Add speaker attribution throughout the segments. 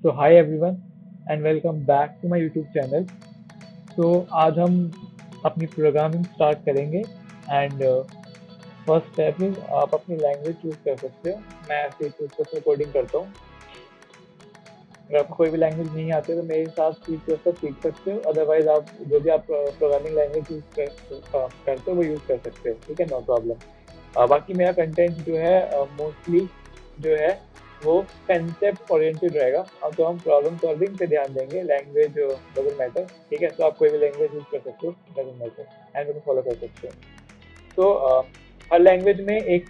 Speaker 1: So hi everyone and welcome back to my YouTube channel. तो आज हम अपनी प्रोग्रामिंग स्टार्ट करेंगे एंड फर्स्ट स्टेप इज आप अपनी लैंग्वेज चूज कर सकते हो। मैं सी प्लस प्लस में कोडिंग करता हूँ। अगर आपको कोई भी लैंग्वेज नहीं आती तो मेरे साथ सी प्लस प्लस सीख सकते हो, अदरवाइज आप जो भी आप प्रोग्रामिंग लैंग्वेज यूज करते हो वो यूज़ कर सकते हो, ठीक है, नो प्रॉब्लम। बाकी मेरा कंटेंट जो है मोस्टली जो है वो कंसेप्ट ओरिएंटेड रहेगा। अब तो हम प्रॉब्लम सॉल्विंग पे ध्यान देंगे, लैंग्वेज डजंट मैटर, ठीक है। तो आप कोई भी लैंग्वेज यूज कर सकते हो, डजंट मैटर, एंड उनको फॉलो कर सकते हो। तो हर लैंग्वेज में एक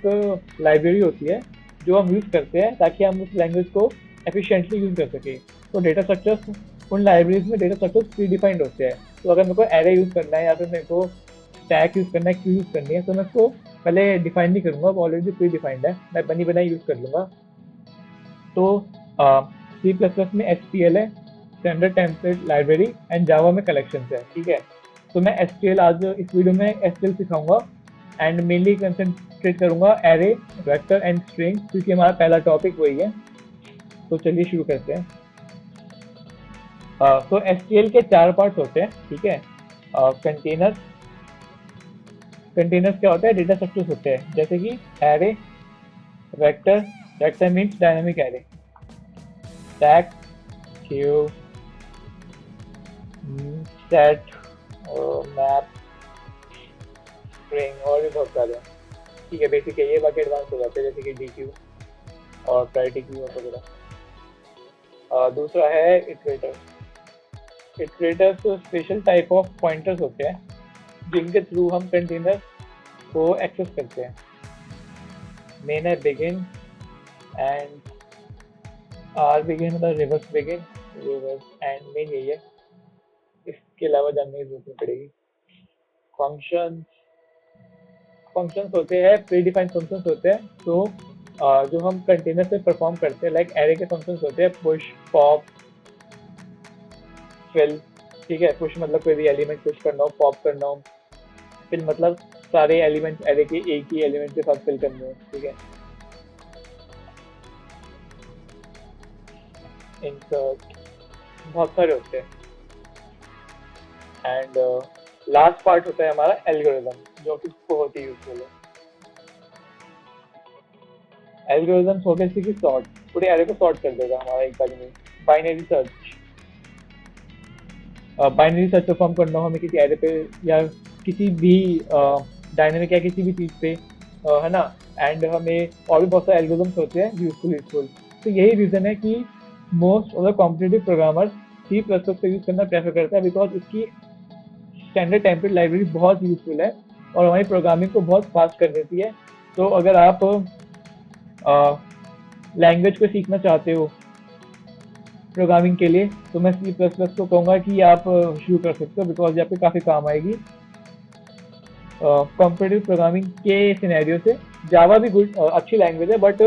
Speaker 1: लाइब्रेरी होती है जो हम यूज़ करते हैं ताकि हम उस लैंग्वेज को एफिशिएंटली यूज़ कर सकें। तो डेटा स्ट्रक्चर्स, उन लाइब्रेरीज में डेटा स्ट्रक्चर्स प्री डिफाइंड होते हैं। तो अगर मेरे को एरे यूज़ करना है या फिर मेरे को स्टैक यूज़ करना है, क्यू यूज़ करनी है, तो मैं उसको पहले डिफाइन नहीं करूँगा, वो ऑलरेडी प्री डिफाइंड है, मैं बनी बनाई यूज़ कर लूँगा। तो सी प्लस प्लस में एस टी एल है, स्टैंडर्ड टेम्पलेट लाइब्रेरी, एंड जावा में कलेक्शन है, ठीक है। तो मैं एस टी एल आज इस वीडियो में एस टी एल सिखाऊंगा एंड मेनली कंसंट्रेट करूंगा एरे, वेक्टर एंड स्ट्रिंग, क्योंकि हमारा पहला टॉपिक वही है। तो चलिए शुरू करते हैं। तो एस टी एल के चार पार्ट्स होते हैं, ठीक है। कंटेनर्स, कंटेनर्स क्या होता है, डेटा स्ट्रक्चर्स होते हैं, जैसे कि array, vector, vector means dynamic array, stack, Q, set, map, string, और भी बहुत सारे हैं, ठीक है। बेसिक है ये, बाकी एडवांस हो जाते हैं जैसे कि डी क्यू और प्रायोरिटी क्यू वगैरह। दूसरा है iterator. Iterators special type of pointers होते हैं जिनके थ्रू हम कंटेनर को एक्सेस करते हैं। मेन है बिगिन एंड आर बिगिन, मतलब reverse begin, reverse and main यही है, इसके अलावा जानने की जरूरत नहीं पड़ेगी। फंक्शन, फंक्शंस होते हैं, प्री डिफाइंड फंक्शंस होते हैं। तो जो हम कंटेनर से परफॉर्म करते हैं, लाइक एरे के फंक्शंस होते हैं, पुश, पॉप, फिल, ठीक है। पुश मतलब कोई भी एलिमेंट पुश करना हो, पॉप करना हो, फिल मतलब सारे एलिमेंट एरे के एक ही एलिमेंट के साथ फिल करने हो, ठीक है। इंसर्ट, बहुत सारे होते हैं। एंड लास्ट पार्ट होता है हमारा एल्गोरिदम, जो कि बहुत ही यूजफुल है। एल्गोरिदम्स हो गए जैसे कि सॉर्ट, पूरे एरे को सॉर्ट कर देगा हमारा एक बार में। Binary search, binary search perform करना हो हमें किसी एरे पे या किसी भी डायनेमिक या किसी भी चीज़ पे, है ना। एंड हमें और भी बहुत सारे एल्गोरिदम्स होते हैं यूजफुल। तो यही रीज़न है कि most of the competitive programmers C plus plus का यूज़ करना प्रेफर करता है, बिकॉज इसकी स्टैंडर्ड टेम्पलेट लाइब्रेरी बहुत यूजफुल है और हमारी प्रोग्रामिंग को बहुत फास्ट कर देती है। तो अगर आप लैंग्वेज को सीखना चाहते हो प्रोग्रामिंग के लिए, तो मैं सी प्लस प्लस को कहूँगा कि आप शुरू कर सकते हो, बिकॉज ये आपके काफ़ी काम आएगी कॉम्पिटिटिव प्रोग्रामिंग के सिनेरियो से। जावा भी गुड, अच्छी लैंग्वेज है, बट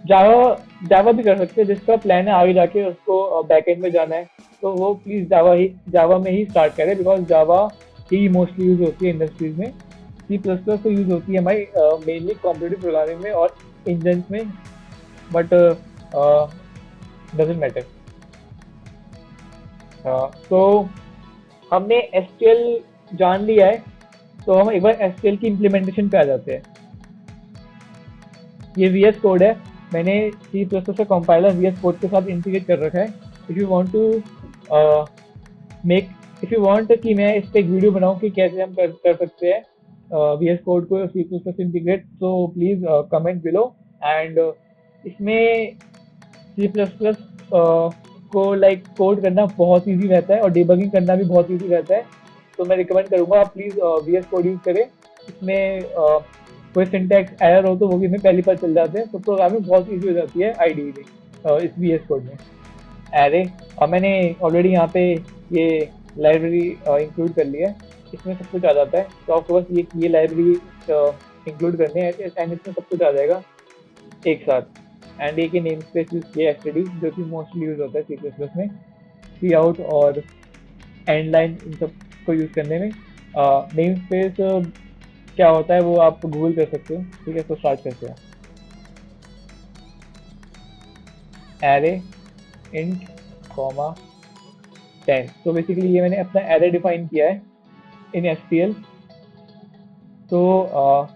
Speaker 1: जावा जावा भी कर सकते हैं जिसका प्लान है आगे जाके उसको बैकएंड में जाना है, तो वो प्लीज़ जावा में ही स्टार्ट करें, because Java he mostly use होती है इंडस्ट्रीज में। सी प्लस प्लस तो यूज़ होती है हमारी मेनली कॉम्पिटिटिव प्रोग्रामिंग में और इंजन में, बट डजेंट मैटर। तो हमने एसक्यूएल जान लिया है, तो हम एक बार एसक्यूएल की इम्प्लीमेंटेशन पे आ जाते हैं। ये वीएस कोड है, मैंने सी प्लस प्लस का कंपाइलर वीएस कोड के साथ इंटीग्रेट कर रखा है। If you want to make, if you want कि मैं इस पर एक वीडियो बनाऊँ कि कैसे हम कर सकते हैं वीएस कोड को सी प्लस प्लस इंटीग्रेट, तो प्लीज़ कमेंट बिलो। एंड इसमें सी प्लस प्लस को लाइक कोड करना बहुत इजी रहता है और डिबगिंग करना भी बहुत इजी रहता है। तो मैं रिकमेंड करूँगा आप please V S code use करें। इसमें कोई सिंटैक्स एरर हो तो वो भी हमें पहली बार चल जाते हैं, तो प्रोग्रामिंग बहुत इजी हो जाती है आई डी में इस वी एस कोड में। एरे, और मैंने ऑलरेडी यहाँ पे ये लाइब्रेरी इंक्लूड कर लिया है, इसमें सब कुछ आ जाता है। तो आपको बस ये लाइब्रेरी इंक्लूड करने हैं एंड इसमें सब कुछ आ जाएगा एक साथ। एंड एक ही नेम स्पेस यूज किया एसटीडी, जो कि मोस्टली यूज होता है सी प्लस प्लस में, सी आउट और एंड लाइन, इन सब को यूज करने में। नेम स्पेस क्या होता है वो आप गूगल कर सकते हो, ठीक है। तो स्टार्ट करते हैं। Array int comma 10। तो बेसिकली ये मैंने अपना एरे डिफाइन किया है इन एसक्यूएल। तो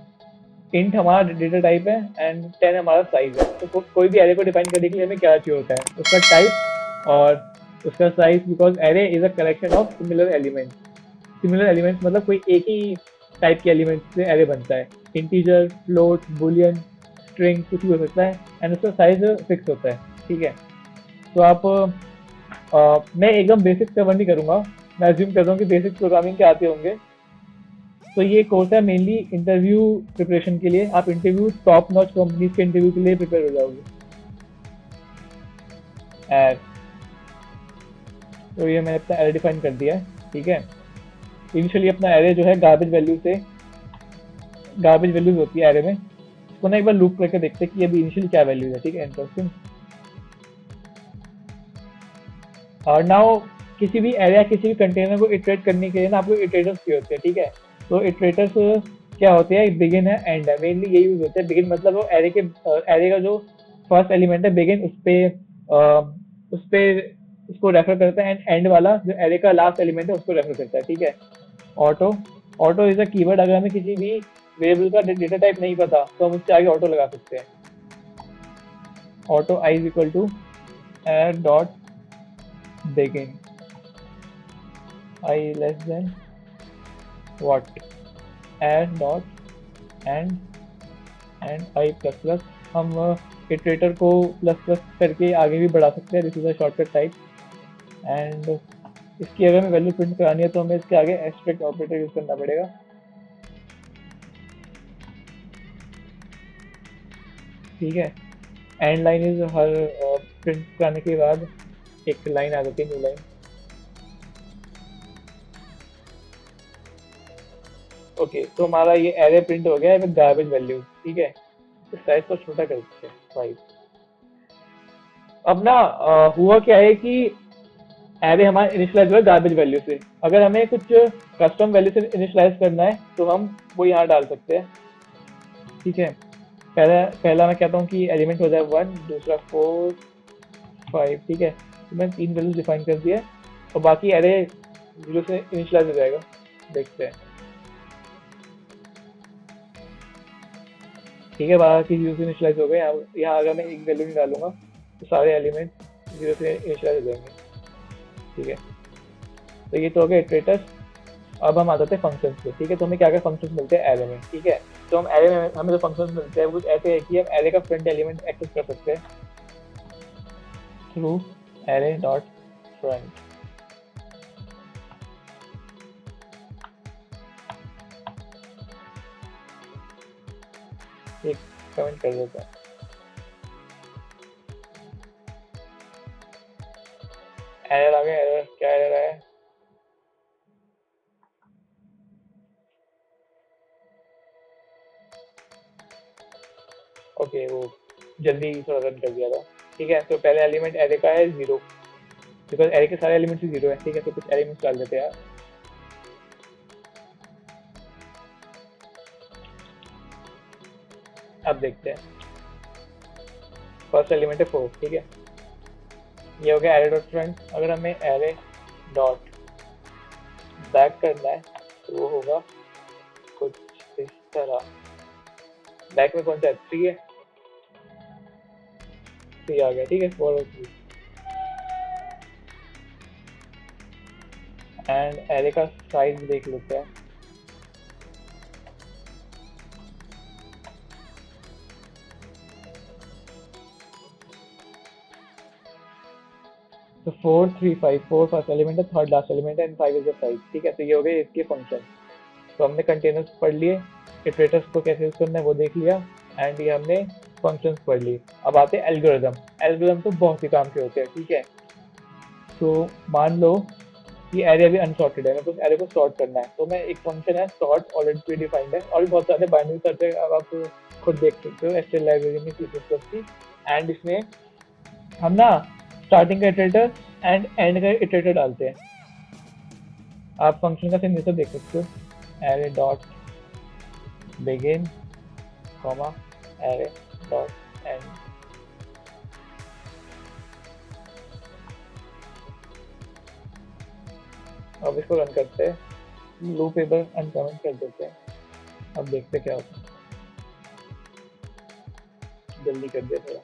Speaker 1: इंट हमारा डेटा टाइप है एंड 10 हमारा साइज है। तो कोई भी एरे को डिफाइन करने के लिए हमें क्या चाहिए होता है, उसका टाइप और उसका size, because array is a collection of similar elements. Similar elements मतलब कोई एक ही टाइप के एलिमेंट्स से एरे बनता है। इंटीजर, फ्लोट, बुलियन, स्ट्रिंग कुछ भी हो सकता है एंड उसका साइज फिक्स होता है। ठीक है। तो आप मैं एकदम बेसिक कवर नहीं करूंगा, मैं अज्यूम करता हूँ कि बेसिक प्रोग्रामिंग के आते होंगे। तो ये कोर्स है मेनली इंटरव्यू प्रिपरेशन के लिए। आप इंटरव्यू टॉप नॉच कंपनीज के इंटरव्यू के लिए प्रिपेयर हो जाओगे। एड, तो ये मैंने अपना एरे डिफाइन कर दिया है। ठीक है। इनिशियली अपना एरे जो है गार्बेज वैल्यू से, गार्बेज वैल्यूज होती है एरे में, उसको ना एक बार लूप करके देखते हैं कि अभी इनिशियली क्या वैल्यू है। ठीक है, इंटरेस्टिंग। और नाउ किसी भी एरे या किसी भी कंटेनर को इटरेट करने के लिए ना आपको इटरेटर्स चाहिए होते हैं। ठीक है। तो इटरेटर्स क्या होते हैं, बिगिन है, एंड है, मेनली यही यूज होते हैं। बिगिन मतलब वो एरे का जो फर्स्ट एलिमेंट है बिगिन, उस पे उसको रेफर करता है, एंड एंड वाला जो एरे का लास्ट एलिमेंट है उसको रेफर करता है। ठीक है। Auto, auto is a keyword. अगर हमें किसी भी वेरिएबल का डेटा टाइप नहीं पता तो हम उसके आगे ऑटो लगा सकते हैं। Auto i is equal to ed dot begin, I less than what, add dot and I plus plus। हम इटरेटर को प्लस प्लस करके आगे भी बढ़ा सकते हैं। This is a shortcut type. And इसकी अगर हमें वैल्यू प्रिंट करानी है तो हमें इसके आगे एक्सट्रैक्ट ऑपरेटर यूज करना पड़ेगा। ठीक है। And line is her print कराने के बाद एक लाइन आ जाती है, न्यू लाइन। ओके, तो हमारा ये एरे प्रिंट हो गया है विद गार्बेज वैल्यू। ठीक है। तो साइज को छोटा कर देते हैं 5। अब ना हुआ क्या है कि एरे हमारा इनिशियलाइज हुआ गार्बेज वैल्यू से। अगर हमें कुछ कस्टम वैल्यू से इनिशियलाइज करना है तो हम वो यहाँ डाल सकते हैं। ठीक है। पहला पहला मैं कहता हूँ कि एलिमेंट हो जाए 1, दूसरा 4, 5। ठीक है। तो मैंने 3 वैल्यूज डिफाइन कर दिया है और बाकी एरे 0 से इनिशियलाइज हो जाएगा। देखते हैं। ठीक है, बाकी 0 से इनिशियलाइज हो गए। यहाँ अगर मैं एक वैल्यू नहीं डालूंगा तो सारे एलिमेंट 0 से इनिशियलाइज हो जाएंगे। ठीक है। तो ये तो हो गया इटरेटर्स। अब हम आ जाते हैं फंक्शंस पे। ठीक है। तो हमें क्या क्या फंक्शंस मिलते हैं एरे में। ठीक है। तो हम एरे में हमें जो फंक्शंस मिलते हैं वो कुछ ऐसे है कि हम एरे का फ्रंट एलिमेंट एक्सेस कर सकते हैं थ्रू एरे डॉट फ्रंट। एक कमेंट कर देता है। एरर आ गया। एरर क्या एरर आया? ओके, वो जल्दी थोड़ा रन कर दिया था। ठीक है। तो पहले एलिमेंट एरे का है 0, बिकॉज एरे के सारे एलिमेंट्स 0 है। ठीक है। तो कुछ एलिमेंट्स डाल देते हैं यार। अब देखते हैं। फर्स्ट एलिमेंट है 4। ठीक है। ये हो गया एरे डॉट फ्रंट। अगर हमें एरे डॉट बैक करना है तो वो होगा कुछ इस तरह। बैक में कौन सा है? 3 है। 3 आ गया। ठीक है। 4 और 3। एंड एरे का साइज देख लेते हैं। तो 4 3 5, 4 फर्स्ट एलिमेंट है, थर्ड लास्ट एलिमेंट है एंड 5 इज द साइज। ठीक है। तो ये हो गए इसके फंक्शन। तो हमने कंटेनर्स पढ़ लिए, इटरेटर्स को कैसे यूज करना है वो देख लिया, एंड ये हमने फंक्शंस पढ़ लिए। अब आते हैं एल्गोरिदम। एल्गोरिदम तो बहुत ही काम के होते हैं। ठीक है। तो मान लो कि एरे अभी अनसॉर्टेड है, मेरे को एरे को सॉर्ट करना है। तो मैं एक फंक्शन है सॉर्ट, ऑलरेडी प्री डिफाइंड है और भी बहुत सारे बाइनरी सर्च है। अब आप खुद देख सकते हो एचटीएमएल लाइब्रेरी में C++ की। एंड इसमें हम ना स्टार्टिंग का इटरेटर एंड एंड का इटरेटर डालते हैं। आप फंक्शन का सिग्नेचर देख सकते हो, array dot begin comma array dot and. अब इसको रन करते हैं, लूप एबल अनकमेंट कर देते हैं। अब देखते क्या होता है, जल्दी कर दिया थोड़ा।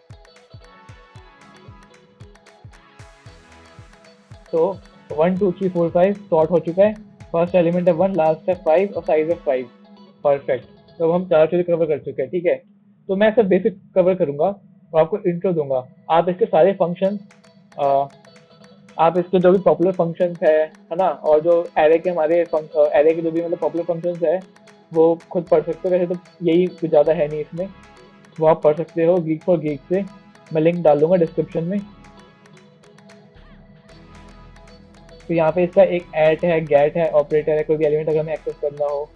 Speaker 1: तो 1 2 3 4 5 सॉर्ट हो चुका है। फर्स्ट एलिमेंट है 1, लास्ट है 5 और साइज है 5। परफेक्ट। तो अब हम चार चीजें कवर कर चुके हैं, ठीक है। तो मैं सब बेसिक कवर करूंगा और आपको इंट्रो दूंगा। आप इसके सारे फंक्शन, आप इसके जो भी पॉपुलर फंक्शंस है ना, और जो एरे के हमारे एरे के जो भी मतलब पॉपुलर फंक्शंस है वो खुद पढ़ सकते हो। वैसे तो यही कुछ ज़्यादा है नहीं इसमें, वो आप पढ़ सकते हो गीक फॉर गीक से। मैं लिंक डाल दूंगा डिस्क्रिप्शन में। तो यहाँ पे इसका एक ऐट है, गेट है, ऑपरेटर है, कोई भी एलिमेंट अगर हमें एक्सेस करना हो।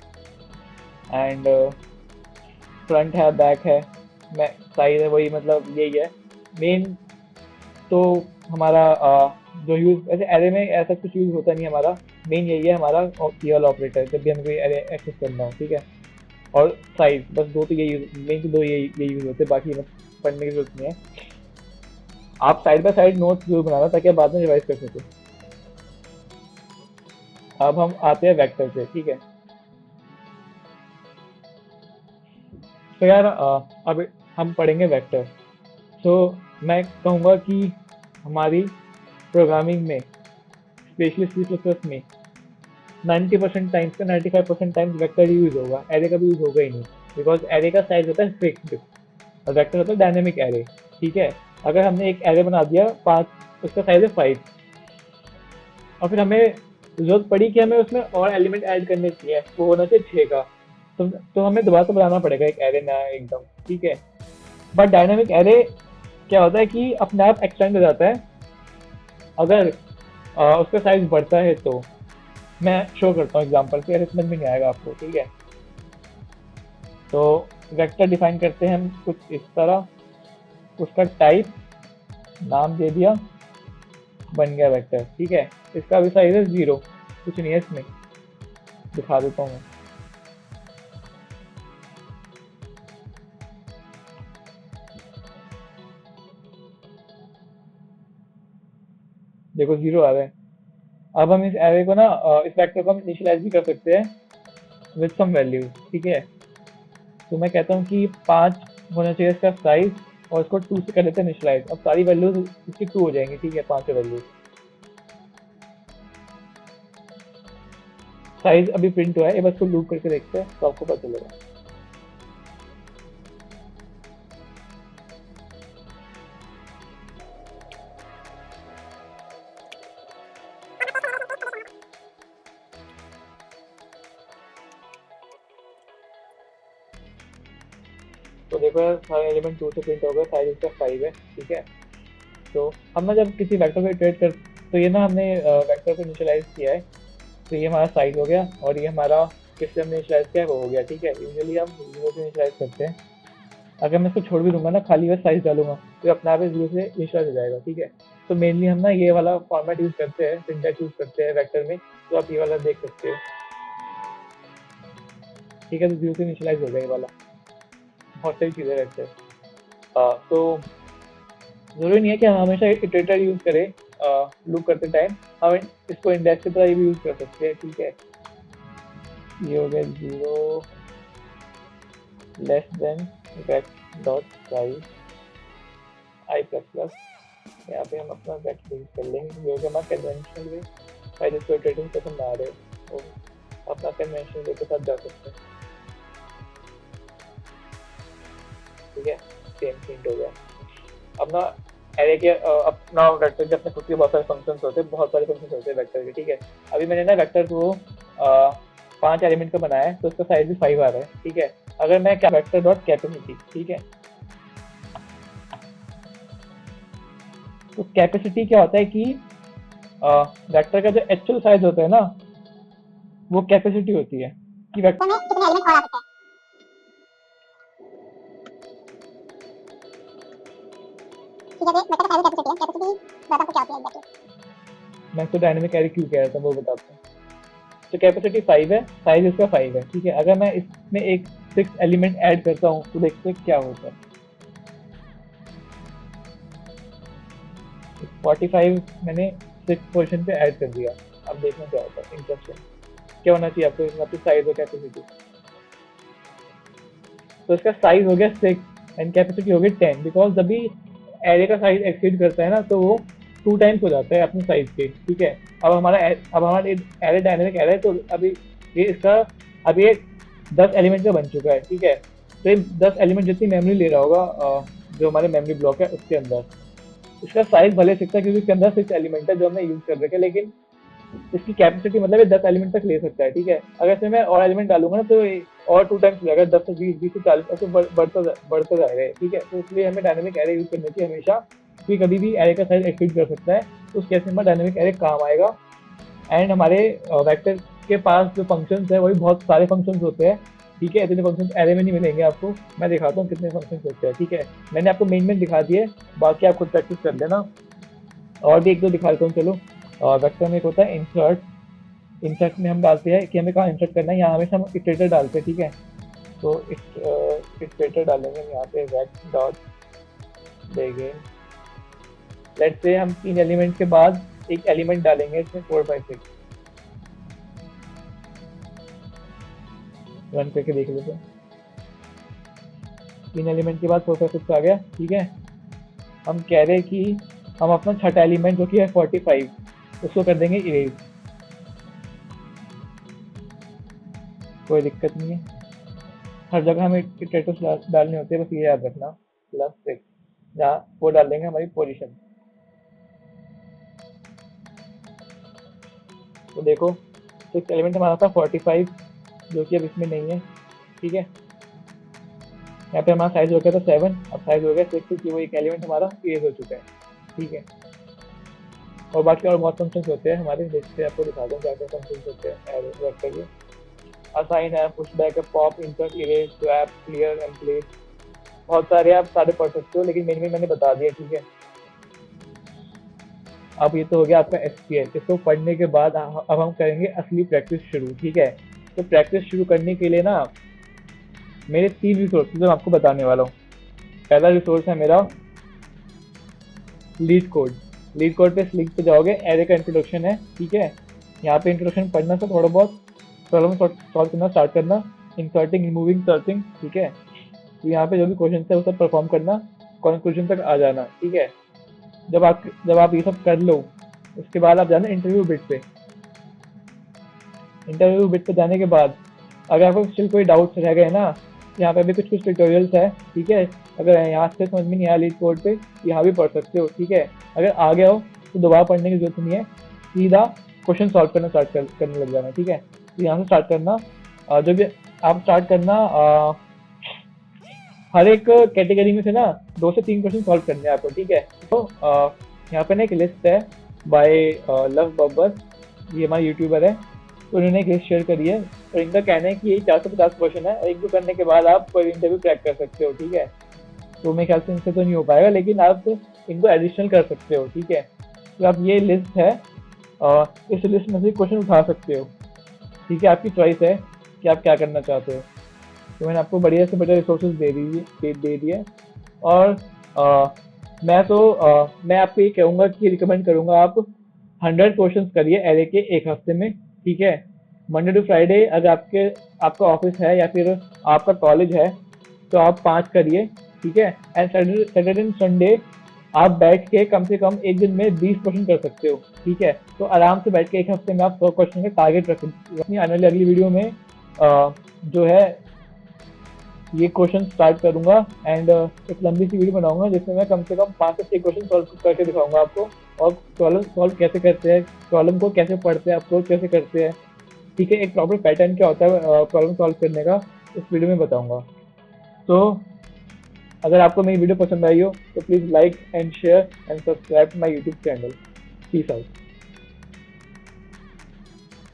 Speaker 1: एंड फ्रंट है, बैक है, मैं साइड है, वही मतलब यही है मेन। तो हमारा जो यूज ऐसे एरे में ऐसा कुछ यूज होता नहीं हमारा। मेन यही है हमारा ये वाला ऑपरेटर, जब भी हमें कोई एरे एक्सेस करना हो, ठीक है। और साइज, बस दो तो यही मेन, तो दो यही यूज होते हैं, बाकी बस पढ़ने की जरूरत नहीं है। आप साइड बाय साइड नोट्स जरूर बनाना ताकि आप बाद में रिवाइज कर सको। अब हम आते हैं वेक्टर पे, ठीक है। तो यार अब हम पढ़ेंगे वेक्टर। तो मैं कहूँगा कि हमारी प्रोग्रामिंग में, स्पेशली सी प्लस प्लस में, 90% टाइम्स का 95% टाइम्स वेक्टर यूज होगा, एरे का भी यूज होगा ही नहीं। बिकॉज एरे का साइज होता है फिक्स्ड और वेक्टर होता है डायनेमिक एरे, ठीक है। अगर हमने एक एरे बना दिया 5, उसका साइज है 5, और फिर हमें जरूरत पड़ी कि हमें उसमें और एलिमेंट ऐड करने चाहिए, वो होना चाहिए 6 का। तो हमें दोबारा से बनाना पड़ेगा एक एरे नया एकदम, ठीक है। बट डायनेमिक एरे क्या होता है कि अपने आप एक्सटेंड हो जाता है अगर उसका साइज बढ़ता है। तो मैं शो करता हूँ एग्जांपल से, समझ में नहीं आएगा आपको, ठीक है। तो वेक्टर डिफाइन करते हैं हम कुछ इस तरह, उसका टाइप नाम दे दिया, बन गया वेक्टर, ठीक है। इसका भी साइज है 0, कुछ नहीं है इसमें, दिखा देता हूँ मैं। देखो 0 आ रहा है। अब हम इस एरे को ना इस वेक्टर को हम इनिशियलाइज भी कर सकते हैं विद सम वैल्यू, ठीक है। तो मैं कहता हूँ कि 5 होना चाहिए इसका साइज, और इसको 2 से कर देते हैं इनिशियलाइज। अब सारी वैल्यूज इसकी 2 हो जाएंगी, ठीक है, 5 वैल्यूज। साइज अभी प्रिंट हुआ है, ये बस को लूप करके देखते हैं तो आपको पता चलेगा। तो देखो यार, सारे एलिमेंट 2 से प्रिंट हो गए, साइज इसका 5 है, ठीक है। तो हम ना जब किसी वेक्टर को इटरेट कर, तो ये ना हमने वेक्टर को इनिशियलाइज किया है, तो ये हमारा साइज हो गया, और ये हमारा किससे हमने इनिशियलाइज किया है वो हो गया, ठीक है। यूजुअली हम 0 से इनिशियलाइज करते हैं। अगर मैं इसको छोड़ भी दूंगा ना, खाली बस साइज डालूंगा, तो ये अपने आप 0 से इनिशियलाइज हो जाएगा, ठीक है। तो मेनली हम ना ये वाला फॉर्मेट यूज करते हैं, सिंटैक्स यूज करते हैं वेक्टर में। तो आप ये वाला देख सकते हो, ठीक है। तो 0 से इनिशियलाइज हो गया ये वाला। बहुत सारी चीज़ें रहते हैं। तो जरूरी नहीं है कि हम हमेशा इटरेटर यूज करें लूप करते टाइम। हम इसको इंडेक्स की तरह भी यूज कर सकते हैं, ठीक है। ये हो गया 0 लेस देन वेक्ट डॉट साइज आई प्लस प्लस। यहाँ पे हम अपना वेक्ट यूज कर लेंगे, जो कि हमारा कन्वेंशनल वे। भाई जिसको इटरेटिंग पसंद आ रहे हो वो अपना कन्वेंशनल वे के साथ जा सकते हैं, ठीक है। सेम प्रिंट हो गया। अपना एरे के अपना वेक्टर के अपने खुद के बहुत सारे फंक्शंस होते हैं, बहुत सारे फंक्शंस होते हैं वेक्टर के, ठीक है। अभी मैंने ना वेक्टर को 5 एलिमेंट का बनाया है, तो उसका साइज भी 5 आ रहा है, ठीक है। अगर मैं क्या वेक्टर डॉट कैपेसिटी, ठीक है। तो कैपेसिटी क्या होता है कि वेक्टर का जो एक्चुअल साइज होता है ना, वो कैपेसिटी होती है कि वेक्टर में कितने एलिमेंट और आ सकते हैं। ठीक है, वेक्टर का साइज कैपेसिटी है। कैपेसिटी ज्यादा को क्या होती है एग्जैक्टली, मैं तो डायनेमिक एरे क्यों कह रहा था वो बताता हूँ। तो कैपेसिटी 5 है, साइज इसका 5 है, ठीक है। अगर मैं इसमें एक 6 एलिमेंट ऐड करता हूँ तो देखते हैं क्या होता है। 45 मैंने 6 पोजीशन पे ऐड कर दिया। अब देखना क्या होता है। इंटरेस्टिंग क्या होना चाहिए आपको, इसमें आपकी साइज और कैपेसिटी। तो इसका साइज हो गया 6 एंड कैपेसिटी हो गई 10, बिकॉज जब भी एरे का साइज एक्सीड करता है ना तो वो 2 टाइम्स हो जाता है अपने साइज के, ठीक है। अब हमारा एरे डायनेमिक एरे है, तो अभी ये इसका अभी ये 10 एलिमेंट का बन चुका है, ठीक है। तो ये 10 एलिमेंट जितनी मेमोरी ले रहा होगा जो हमारे मेमोरी ब्लॉक है उसके अंदर। इसका साइज भले 6 है क्योंकि इसके अंदर 6 एलिमेंट है जो हमने यूज कर रखे हैं, लेकिन इसकी कैपेसिटी मतलब ये 10 एलिमेंट तक ले सकता है, ठीक है। अगर इसमें मैं और एलिमेंट डालूंगा ना तो ये और 2 टाइम्स हो जाएगा, 10 से 20, 20 से 40 ऐसे बढ़ता जाएगा, ठीक है। तो इसलिए हमें डायनेमिक एरे यूज करनी चाहिए हमेशा, क्योंकि कभी भी एरे का साइज एक्सीड कर सकता है, तो उस केस में डायनेमिक एरे काम आएगा। एंड हमारे वेक्टर के पास जो फंक्शंस है वही बहुत सारे फंक्शंस होते हैं, ठीक है। इतने फंक्शंस एरे में नहीं मिलेंगे आपको, मैं दिखाता हूँ कितने फंक्शंस होते हैं, ठीक है। मैंने आपको मेन दिखा दिए, बाकी आप खुद प्रैक्टिस कर लेना। और भी एक दो दिखा देता हूँ चलो। वेक्टर में एक होता है इंसर्ट। इंसर्ट में हम डालते हैं कि हमें कहाँ इंसर्ट करना है, यहाँ हमेशा हम इटरेटर डालते हैं, ठीक है। तो इटरेटर डालेंगे यहाँ पे वेक्ट डॉट begin। लेट्स से हम 3 एलिमेंट के बाद एक एलिमेंट डालेंगे इसमें 4 5 6। रन करके देख लेते हैं। 3 एलिमेंट के बाद 4 5 6 आ गया, ठीक है। हम कह रहे हैं कि हम अपना छठा एलिमेंट जो कि है 45 उसको कर देंगे इरेज। कोई दिक्कत नहीं है, हर जगह हमें इटरेटर्स डालने होते हैं, बस ये याद रखना। +6 जहाँ वो डाल देंगे हमारी पोजीशन। तो देखो 6 एलिमेंट हमारा था 45 जो कि अब इसमें नहीं है, ठीक है। यहाँ पे हमारा साइज हो गया था 7, अब साइज हो गया 6 क्योंकि वो एक एलिमेंट हमारा इरेज हो चुका है, ठीक है। और बाकी और बहुत फंक्शंस होते हैं हमारे, जिससे आपको दिखा दूँ क्या क्या फंक्शंस होते हैं वेक्टर के। असाइन है, पुश बैक है, pop, insert, erase, swap, clear and place. बहुत सारे आप सारे पढ़ सकते हो, लेकिन मेन मैंने बता दिया, ठीक है। अब ये तो हो गया आपका SQL। इसको पढ़ने के बाद अब हम करेंगे असली प्रैक्टिस शुरू, ठीक है। तो प्रैक्टिस शुरू करने के लिए ना मेरे 3 रिसोर्सेज मैं आपको बताने वाला हूँ। पहला रिसोर्स है मेरा लीड कोड। लीड कोड पे इस लिंक पे जाओगे, एरे का इंट्रोडक्शन है, ठीक है। यहाँ पे इंट्रोडक्शन पढ़ना था, थोड़ा बहुत प्रॉब्लम सॉल्व करना स्टार्ट करना, इंसर्टिंग, रिमूविंग, सर्चिंग, ठीक है। तो यहाँ पे जो भी क्वेश्चन है वो सब परफॉर्म करना, कंक्लूजन तक आ जाना, ठीक है। जब आप ये सब कर लो, उसके बाद आप जाना इंटरव्यू बिट पे। इंटरव्यू बिट पे जाने के बाद अगर आपको स्टिल कोई डाउट्स रह गए ना, यहाँ पे भी कुछ ट्यूटोरियल्स है, ठीक है। अगर यहाँ से समझ में नहीं आया लीड कोड पे, यहाँ भी पढ़ सकते हो, ठीक है। अगर आ गया हो तो दोबारा पढ़ने की जरूरत नहीं है, सीधा क्वेश्चन सॉल्व करना करने लग जाना, ठीक है। तो यहाँ से स्टार्ट करना, जो भी आप स्टार्ट करना, हर एक कैटेगरी में से ना 2 से 3 क्वेश्चन सॉल्व करने हैं आपको, ठीक है। तो यहाँ पे ना एक लिस्ट है बाय लव बब्बर, ये हमारे यूट्यूबर है, तो उन्होंने एक लिस्ट शेयर करी है और इनका कहना है कि ये 450 क्वेश्चन है, एक दो करने के बाद आप कोई इंटरव्यू क्रैक कर सकते हो, ठीक है। तो मेरे ख्याल से इनसे तो नहीं हो पाएगा, लेकिन आप इनको एडिशनल कर सकते हो, ठीक है। तो आप ये लिस्ट है, इस लिस्ट में से क्वेश्चन उठा सकते हो, ठीक है। आपकी चॉइस है कि आप क्या करना चाहते हो। तो मैंने आपको बढ़िया से बढ़िया रिसोर्सेज दे दिए। और मैं आपको ये कहूँगा कि रिकमेंड करूँगा आप 100 क्वेश्चन करिए एरे के एक हफ्ते में, ठीक है। मंडे टू फ्राइडे अगर आपका ऑफिस है या फिर आपका कॉलेज है तो आप 5 करिए, ठीक है। एंड सैटरडे एंड संडे आप बैठ के कम से कम एक दिन में 20 क्वेश्चन कर सकते हो, ठीक है। तो आराम से बैठ के एक हफ्ते में आप 100 क्वेश्चन का टारगेट रखें। अपनी आने वाली अगली वीडियो में जो है ये क्वेश्चन स्टार्ट करूंगा एंड एक लंबी सी वीडियो बनाऊंगा जिसमें मैं कम से कम 5 से 6 क्वेश्चन सॉल्व करके दिखाऊंगा आपको, और प्रॉब्लम सॉल्व कैसे करते हैं, प्रॉब्लम को कैसे पढ़ते हैं, अप्रोच कैसे करते हैं, ठीक है। एक प्रॉपर पैटर्न क्या होता है प्रॉब्लम सॉल्व करने का, इस वीडियो में बताऊंगा। तो अगर आपको मेरी वीडियो पसंद आई हो तो please like and share and subscribe my YouTube channel. Peace out.